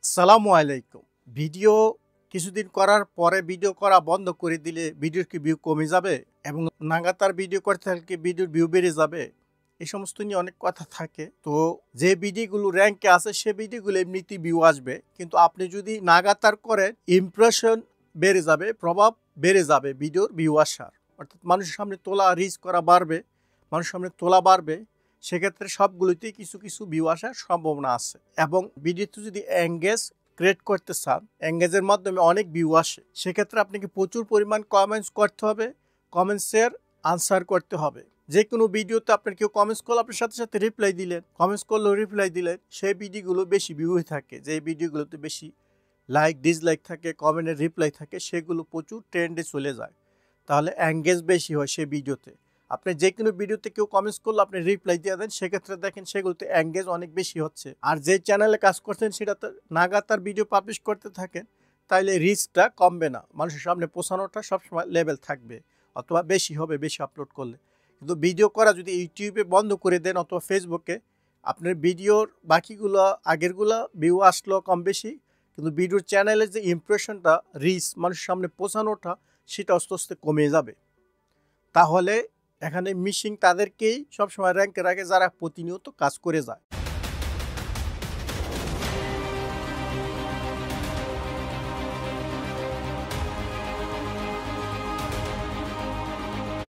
আসসালামু আলাইকুম। ভিডিও কিছুদিন করার পরে ভিডিও করা বন্ধ করে দিলে ভিডিওর কি ভিউ কমে যাবে এবং লাগাতার ভিডিও করতে থাকলে কি ভিডিওর ভিউ বেড়ে যাবে? এই সমস্ত নিয়ে অনেক কথা থাকে। তো যে ভিডিওগুলো র্যাঙ্কে আছে সে ভিডিওগুলো এমনিতেই ভিউ আসবে, কিন্তু আপনি যদি লাগাতার করেন ইমপ্রেশন বেড়ে যাবে, প্রভাব বেড়ে যাবে ভিডিওর ভিউ আসার। অর্থাৎ মানুষের সামনে তোলা রিচ করা বাড়বে, মানুষের সামনে তোলা বাড়বে, সেক্ষেত্রে সবগুলোতেই কিছু কিছু ভিউ আসার সম্ভাবনা আছে। এবং ভিডিওতে যদি এঙ্গেজ ক্রিয়েট করতে চান, এঙ্গেজের মাধ্যমে অনেক ভিউ আসে, সেক্ষেত্রে আপনাকে প্রচুর পরিমাণ কমেন্টস করতে হবে, কমেন্টসের আনসার করতে হবে। যে কোনো ভিডিওতে আপনার কেউ কমেন্টস করলে আপনার সাথে সাথে রিপ্লাই দিলেন, কমেন্টস করলেও রিপ্লাই দিলেন, সেই ভিডিওগুলো বেশি ভিউ হয়ে থাকে। যে ভিডিওগুলোতে বেশি লাইক ডিসলাইক থাকে, কমেন্টের রিপ্লাই থাকে, সেগুলো প্রচুর ট্রেন্ডে চলে যায়, তাহলে এঙ্গেজ বেশি হয় সেই ভিডিওতে। আপনি যে কোনো ভিডিওতে কেউ কমেন্টস করলে আপনি রিপ্লাই দিয়ে দেন, সেক্ষেত্রে দেখেন সেগুলোতে এঙ্গেজ অনেক বেশি হচ্ছে। আর যে চ্যানেলে কাজ করছেন সেটাতে লাগাতার ভিডিও পাবলিশ করতে থাকেন, তাইলে রিচটা কমবে না, মানুষের সামনে পৌঁছানোটা সবসময় লেভেল থাকবে, অথবা বেশি হবে বেশি আপলোড করলে। কিন্তু ভিডিও করা যদি ইউটিউবে বন্ধ করে দেন অথবা ফেসবুকে, আপনার ভিডিওর বাকিগুলো আগেরগুলো ভিউ আসলো কম বেশি, কিন্তু ভিডিওর চ্যানেলের যে ইমপ্রেশনটা, রিচ, মানুষের সামনে পৌঁছানোটা, সেটা আস্তে আস্তে কমে যাবে। তাহলে এখানে মিসিং তাদেরকেই সবসময় র্যাঙ্কে রাখে যারা প্রতিনিয়ত কাজ করে যায়।